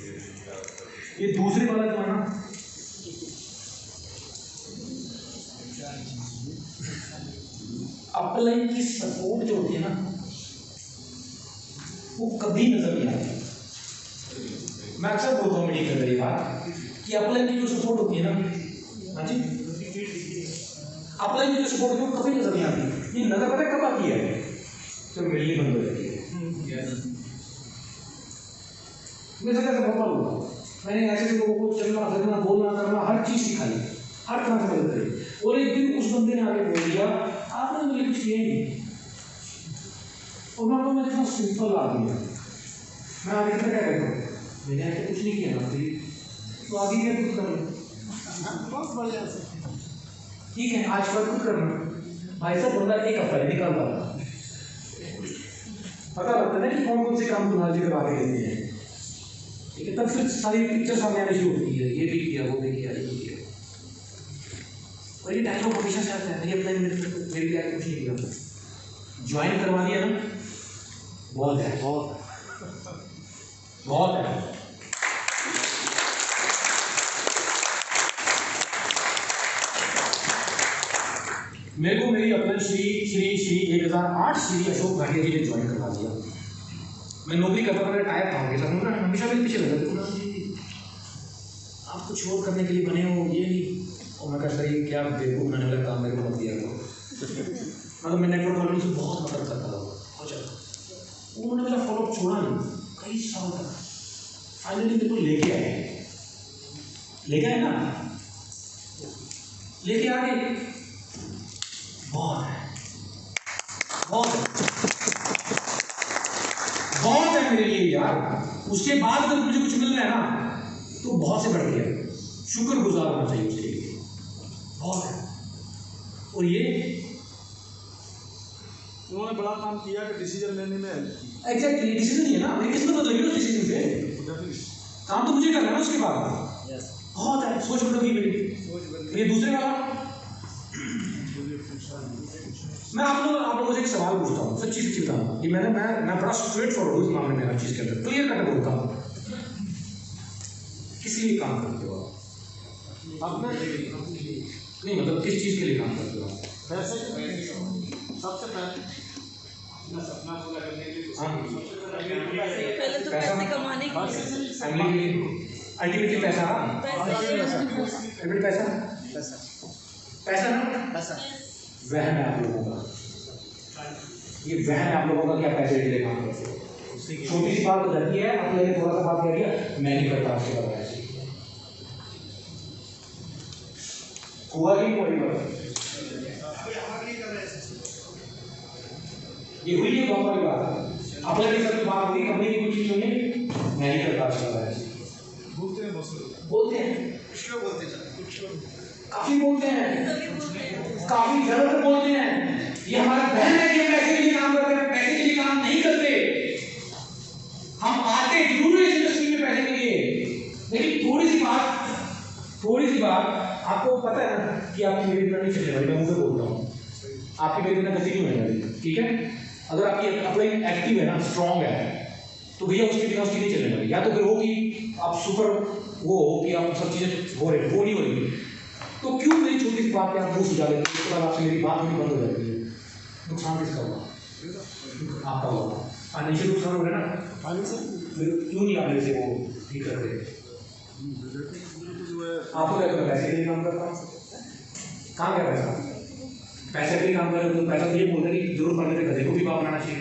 ये दूसरे वाला जो है ना, अपलाइन की सपोर्ट जो होती है ना, वो कभी नजर नहीं आती। मैं अक्सर बोलता हूँ मीटिंग के अंदर ये बात कि अपलाइन की जो सपोर्ट होती है ना, हाँ जी, अपलाइन की जो सपोर्ट होती है वो कभी नजर नहीं आती। ये नजर पता है कब आती है? जब मिलनी बंद हो जाती है। मेरे साथ ऐसा बहुत हुआ, मैंने ऐसे लोगों को चलना फिरना बोलना करना हर चीज सिखाई, हर तरह से मदद करी, और एक दिन उस बंदे ने आगे बोल दिया आपने मेरे कुछ किया ही नहीं, और मैं आपको इतना सिंपल आदमी है, मैं आगे क्या कहता हूँ, मैंने ऐसे कुछ नहीं किया ना, तो आगे क्या कुछ कर लो, ठीक है आज पर कुछ करना। भाई साहब बंदा एक हफ्ता ही निकाल रहा था, पता लगता है कि कौन कौन से काम तुम्हारी जगह आगे लेते हैं, ठीक है, तब फिर सारी पिक्चर सामने आनी शुरू होती है, ये भी किया वो भी किया ये भी किया, और ये डायलॉग हमेशा से आता है, मेरे लिए कुछ नहीं किया, ज्वाइन करवा दिया ना, बहुत है, बहुत है। मेरे को मेरी अपना श्री 1008 श्री अशोक भाटिया जी ने ज्वाइन करवा दिया। मैं नौकरी करता था, मेरा टायर था उनके साथ, उन्होंने हमेशा मेरे पीछे लगा देखो जी आप कुछ और करने के लिए बने हो, ये नहीं, और मैं कहता ये क्या बेवकूफ़ बनाने वाला काम मेरे को मत दिया करो। मतलब मैं नेटवर्क वालों से बहुत मदद करता था, अच्छा उन्होंने मेरा फॉलोअप छोड़ा नहीं कई साल तक, फाइनली मेरे को लेके आए ना, लेके आ गए, बहुत है मेरे लिए यार। उसके बाद जब मुझे कुछ मिल रहा है ना तो बहुत से बढ़ गया, शुक्रगुजार होना चाहिए उसके लिए, बहुत है। और ये उन्होंने बड़ा काम किया कि डिसीजन लेने में एग्जैक्टली डिसीजन ही है ना, मेरी किस्मत बदल गई उस डिसीजन से, काम तो मुझे करना है ना उसके बाद, बहुत है, सोच बदल गई मेरी। ये दूसरे वाला, मैं आप लोगों से एक सवाल पूछता हूँ, सच्ची बताऊँ कि मैं बड़ा स्ट्रेट फॉरवर्ड हूँ इस मामले में, हर चीज़ के अंदर क्लियर कट बोलता हूँ। किस लिए काम करते हो आप? नहीं मतलब किस चीज़ के लिए काम करते हो? पैसे सबसे पहले सपना पूरा करने के लिए, पहले तो पैसे कमाने के लिए, फैमिली के लिए, अल्टीमेटली पैसा ना, वहम है आप लोगों का, ये वहम है आप लोगों का क्या पैसे के लिए काम करते हो। छोटी सी बात हो जाती है, आपने थोड़ा सा बात कह दिया, मैं नहीं करता आपके बाद ऐसे हुआ कि नहीं हुआ, ये हुई है बहुत बड़ी बात। अपने के साथ बात हुई, कंपनी की कुछ चीजों में मैं नहीं करता आपके बाद ऐसे, बोलते हैं काफी बोलते हैं, काफी ज्यादा बोलते हैं। ये हमारा बहन है कि हम पैसे के लिए काम करते हैं, पैसे के लिए काम नहीं करते। हम आते जरूर है इस इंडस्ट्री में पैसे के लिए, लेकिन थोड़ी सी बात आपको पता है ना कि आपकी मेरी इतना नहीं चलने वाली, मैं मुझे बोलता हूँ आपकी मेरी इतना गति नहीं होने वाली, ठीक है। अगर आपकी अपलाइन एक्टिव है ना, स्ट्रॉन्ग है, तो भैया उसके बिना उसकी नहीं चलने वाली। या तो फिर हो कि आप सुपर वो हो कि आप सब चीज़ें हो रही, वो नहीं हो रही, तो क्यों मेरी छोटी सी बात पे आप मुँह सुझा लेते हैं, उसके बाद आपसे मेरी बात होनी बंद हो जाती है। नुकसान किसका होगा? आपका होगा, फाइनेंशियल नुकसान हो रहा है ना, क्यों नहीं आप मेरे से वो ठीक करते? आपको क्या करना, पैसे के लिए काम करता हूँ, कहाँ क्या पैसे के लिए काम कर रहे हो, तो पैसा तो ये बोलते हैं कि जरूर पढ़ने से गधे को भी बाप बनाना चाहिए,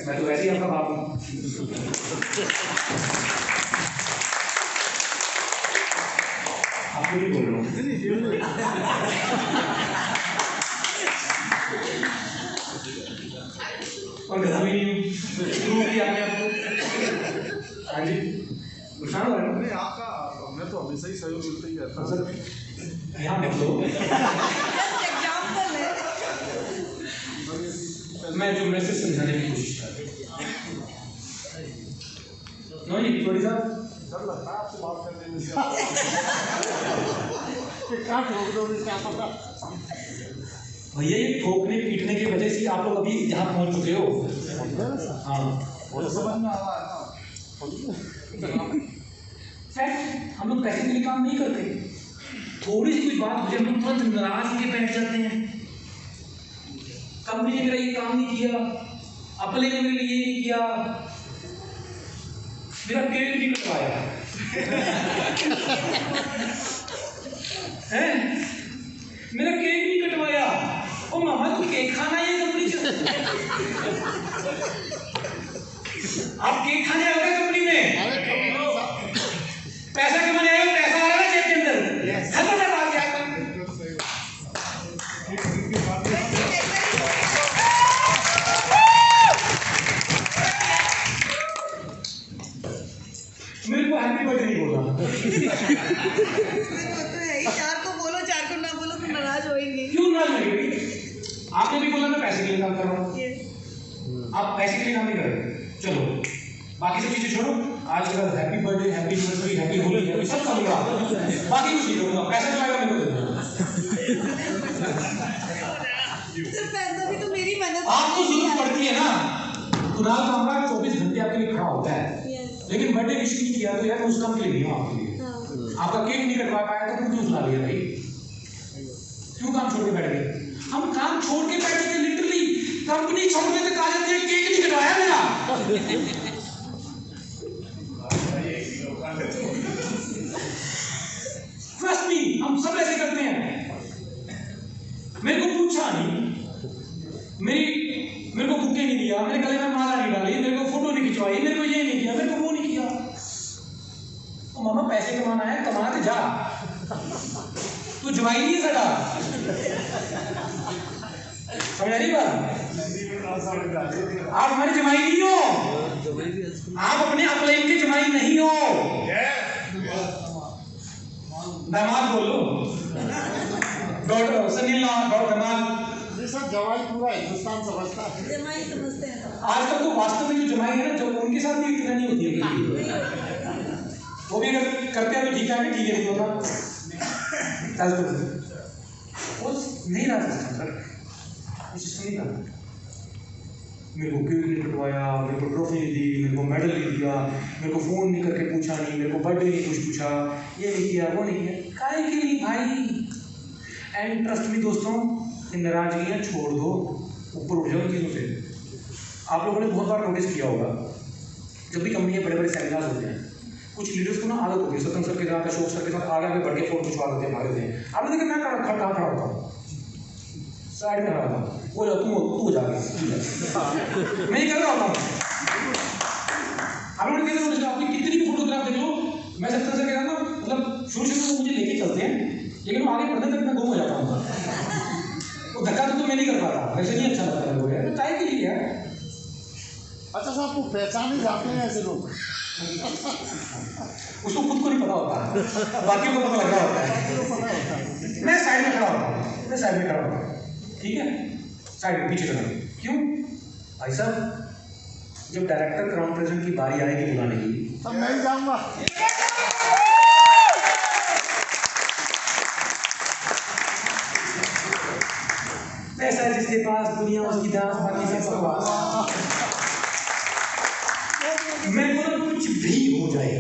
मैं तो वैसे ही आपका बाप हूँ। आपको नहीं बोल रहा हूँ, और गधा भी नहीं हूँ, शुरू भी आपने आपको, हाँ जी नुकसान हो रहा है। नहीं आपका, मैं तो हमेशा ही सहयोग मिलता ही रहता हूँ। यहाँ मत लो, मैं जो मैसेज समझाने की कोशिश कर रहा हूँ, नहीं थोड़ी सा डर लगता है आपसे बात करने में, क्या ठोक दो क्या पता। भैया ये ठोकने पीटने की वजह से आप लोग अभी यहाँ पहुँच चुके हो। हाँ समझ में आ रहा है ना, लोग पैसे के लिए काम नहीं करते, थोड़ी सी कोई बात हो जाए हम लोग तुरंत नाराज होकर बैठ जाते हैं। कंपनी ने मेरा ये काम नहीं किया, अपने ने मेरे लिए ये नहीं किया, मेरा केक नहीं कटवाया है, मेरा केक नहीं कटवाया। ओ मामा तू केक खाना है कंपनी से? आप केक खाने आ गए कंपनी में, पैसा कमाने आए हो, पैसा आ रहा है जेब के अंदर, खत्म है बात। क्या मेरे को हैप्पी बर्थडे नहीं बोला। चार को बोलो, चार को ना बोलो तो नाराज होएंगे। क्यों नाराज होएंगे? आपने भी बोला मैं पैसे के लिए काम कर रहा हूँ, आप पैसे के लिए काम नहीं कर रहे। चलो बाकी सब चीजें छोड़ो, आज के बाद happy birthday, happy anniversary, happy Holi है सब करूंगा, बाकी कुछ नहीं करूंगा। पैसा जो आएगा मेरे को दे देना। सिर्फ पैसा भी तो मेरी मेहनत आपको जरूरत पड़ती है ना, कुणाल कामरा 24 घंटे आपके लिए खड़ा होता है, लेकिन बर्थडे विश नहीं किया तो यार उस काम के लिए नहीं हो आपके लिए। आपका केक नहीं कटवा पाया तो क्यों सुना लिया भाई? क्यों काम छोड़ के बैठ गए? हम काम छोड़ के बैठ गए, लिटरली कंपनी छोड़ने तक आ जाते हैं, केक नहीं कटवाया मेरा। ट्रस्ट मी, हम सब ऐसे करते हैं। मेरे को पूछा नहीं, मेरे को बुके नहीं दिया, मेरे गले में माला नहीं डाली, मेरे को फोटो नहीं खिंचवाई, मेरे को ये नहीं किया, मेरे को वो नहीं किया। तो मामा पैसे कमाना है, कमा के जा, तू जवाई नहीं है सटा। समझ रही बात? आप हमारी जमाई नहीं हो, आप अपने अपलाइन के जमाई नहीं हो। दामाद बोलो, डॉक्टर सनील दामाद जवाई पूरा हिंदुस्तान समझता है, जमाई समझते हैं। आजकल तो वास्तव में जो जमाई है ना, जब उनके साथ भी इतना नहीं होती है, वो भी अगर करते हैं तो ठीक है, ठीक है नहीं होगा, वो नहीं रहा सिस्टम सर, वो सिस्टम नहीं था। मेरे को केक नहीं कटवाया, मेरे को ट्रॉफी नहीं दी, मेरे को मेडल नहीं दिया, मेरे को फ़ोन नहीं करके पूछा नहीं, मेरे को बर्थडे नहीं कुछ पूछा, ये नहीं किया वो नहीं किया, काहे के लिए भाई? एंड ट्रस्ट मी दोस्तों, नाराजगियाँ छोड़ दो, ऊपर उठ जाओ इन चीज़ों से। आप लोगों ने बहुत बार नोटिस किया होगा, जब भी कंपनी में बड़े बड़े सेमिनार्स होते हैं, कुछ लीडर्स को ना आदत होती है सत्यम सर के साथ, अशोक सर के साथ आगे बढ़ के फोन खिंचवा देते हैं, मार देते हैं। आपने देखा मैं कहाँ खड़ा होता हूँ, साइड में खड़ा होता हूँ, वो तू जा मैं ही कर रहा होता हूँ। आप लोगों ने देखा नोटिस, आपकी कितनी भी फोटोग्राफ देख लो, मैं सत्यम सर के साथ ना, मतलब शुरू में मुझे लेके चलते हैं, लेकिन वो आगे बढ़ने तक मैं गुम हो जाता हूँ। वो धक्का तो मैं नहीं कर पाता, वैसे नहीं अच्छा लगता है, वो चाय के लिए है। अच्छा साहब, आपको पहचाने जाते हैं ऐसे लोग? उसको खुद को नहीं पता होता, बाकियों को पता लग रहा होता है। मैं साइड में खड़ा होता हूँ, मैं साइड में खड़ा होता हूँ, ठीक है, साइड में पीछे खड़ा। क्यों भाई साहब, जब डायरेक्टर क्राउन प्रेजेंट की बारी आएगी बुलाने की, तब मैं ही जाऊंगा। पैसा है जिसके पास, दुनिया उसकी दास, बाकी सब बकवास। मेरे को ना कुछ भी हो जाए,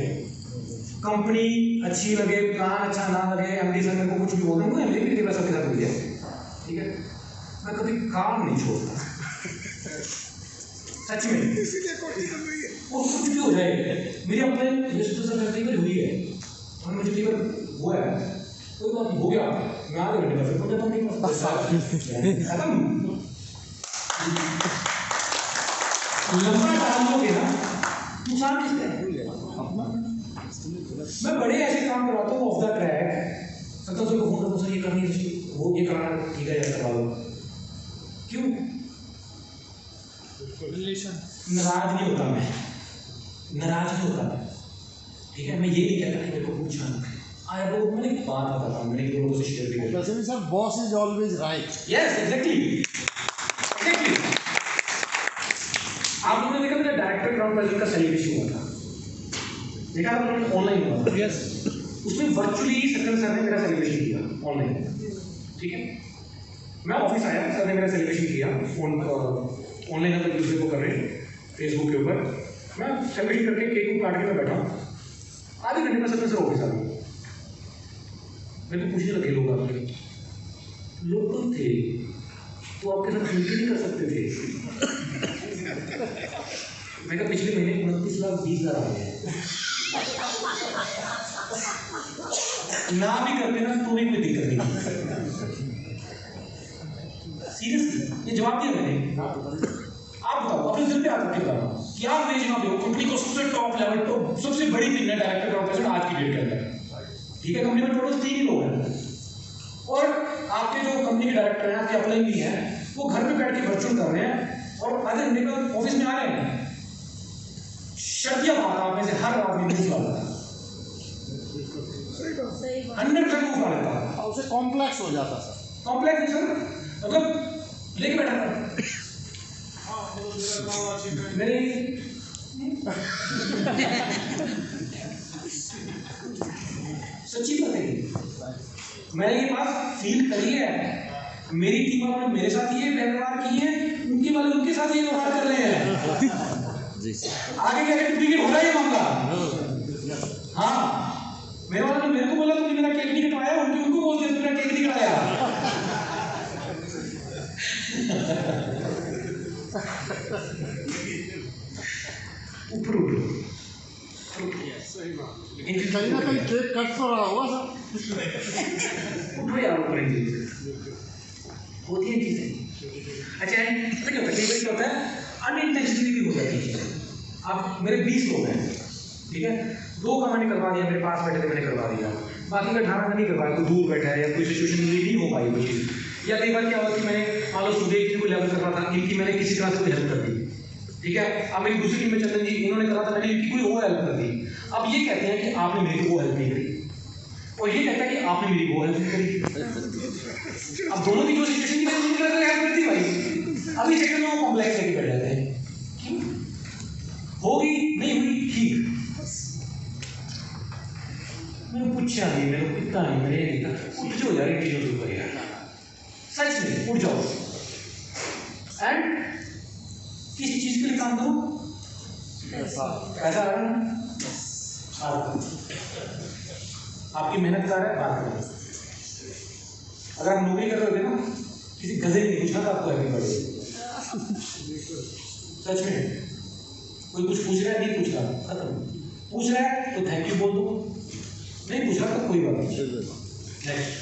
कंपनी अच्छी लगे, प्लान अच्छा ना लगे, एमडी सर मेरे को कुछ भी बोल दूंगा, एमडी भी पैसा के साथ मिल जाए, ठीक है, मैं कभी काम नहीं छोड़ता, सच में। वो कुछ भी हो जाए, मेरी अपने रिश्तेदार कई बार हुई है, और मुझे कई बार हुआ है, कोई बात नहीं, हो गया, मैं आधे घंटे में फिर नहीं खत्म। लंबा टाइम लोगे ना, नुकसान किसका है? मैं बड़े ऐसे काम करवाता हूँ ऑफ द ट्रैक, सत्तर सौ को फोन करता हूँ, सर ये करनी है, वो ये कराना, ठीक है यार करवा दो। क्यों? नाराज नहीं होता मैं, नाराज नहीं होता मैं, ठीक है, मैं ये नहीं कहता कि मेरे को पूछा नहीं। मैंने एक बात बताता हूँ, मैंने लोगों से शेयर किया। वैसे भी sir, boss is always right. Yes exactly. आप लोगों ने देखा मेरा डायरेक्टर क्राउन प्रेजेंट का सेलिब्रेशन हुआ था, देखा आप लोगों ने, ऑनलाइन हुआ था। यस, उसमें वर्चुअली सत्यम सर ने मेरा सेलिब्रेशन किया ऑनलाइन, ठीक है। मैं ऑफिस आया, सर ने मेरा सेलिब्रेशन किया, ऑनलाइन हम एक दूसरे को कर रहे हैं फेसबुक के ऊपर। मैं सेलिब्रेशन करके केक को काट के मैं बैठा, आधे घंटे में सत्यम सर ऑफिस आ गए। मेरे को पूछने लगे लोग आपके लोकल थे तो आपके साथ मिलके नहीं कर सकते थे। मैं कहा पिछले महीने 29,20,000 आ गए ना भी करते ना तो भी कोई दिक्कत नहीं। सीरियसली ये जवाब दिया मैंने। आप बताओ अपने दिल पे आकर के बताओ क्या रेंज में हो कंपनी को सबसे टॉप लेवल तो सबसे बड़ी थी ना डायरेक्टर ऑफ प्रेजेंट आज की डेट के अंदर, ठीक है। कंपनी में टोटल 3 ही लोग हैं और आपके जो कंपनी के डायरेक्टर हैं आपके अपलाइन भी हैं वो घर पे बैठ के वर्चुअल कर रहे हैं और आधे घंटे बाद ऑफिस में आ रहे हैं। शर्तिया बात आप में से हर आदमी न्यूज डालता है 100% न्यूज डालता है। उसे कॉम्प्लेक्स हो जाता सर। कॉम्प्लेक्स नहीं सर, मतलब लेके बैठा था मेरे सच्ची बात है मैंने ये बात फील करी है। मेरी टीम वालों ने मेरे साथ ये व्यवहार किए हैं, उनके वाले उनके साथ ये व्यवहार कर रहे हैं। आगे क्या डुप्लीकेट हो रहा है ये मामला। हाँ मेरे वालों ने मेरे को बोला तुमने मेरा केक नहीं कटवाया, उनके उनको बोल दिया मेरा केक नहीं कटवाया। ऊपर उठो कहीं ना कहीं केक कट तो रहा होगा सर। उठो यार ऊपर होती है चीजें। अच्छा पता क्या होता है कई बार क्या होता है अनइंटेंशनली भी हो जाती है चीजें। आप मेरे 20 लोग हैं ठीक है, 2 का मैंने करवा दिया, मेरे पास बैठे थे मैंने करवा दिया, बाकी का 18 का नहीं करवाया, कोई दूर बैठा है या कोई सिचुएशन नहीं हो पाई कोई चीज़। या कई बार क्या हुआ कि मैंने मान लो सुबह की कोई लेवल कर रहा था, इनकी मैंने किसी तरह से कोई हेल्प कर दी, ठीक है। अब मेरी दूसरी टीम में चंदन जी इन्होंने करा था, मैंने इनकी कोई और हेल्प कर दी। अब ये कहते हैं कि आपने मेरी वो हेल्प नहीं करी और ये कहता है कि आपने मेरी वो हेल्प नहीं करी। अब दोनों की जो सिचुएशन थी मैंने उनकी हेल्प कर दी भाई। अभी सेकंड में वो कॉम्प्लेक्स लेके बैठ जाते हैं, होगी नहीं हुई ठीक, मैंने पूछा नहीं, मेरे को कितना नहीं, मैंने नहीं कहा उठ जाओ यार इन चीजों के ऊपर यार, सच में उठ जाओ एंड किस चीज के लिए काम करो, पैसा आ रहा है आपकी मेहनत कर रहा है बात करो। अगर आप नौकरी कर रहे होगे ना किसी गधे नहीं पूछना था आपको अभी बढ़े, सच में कोई कुछ पूछ रहा है नहीं पूछ रहा खत्म, पूछ रहा है तो थैंक यू बोल दो, नहीं पूछ रहा तो कोई बात नहीं। नेक्स्ट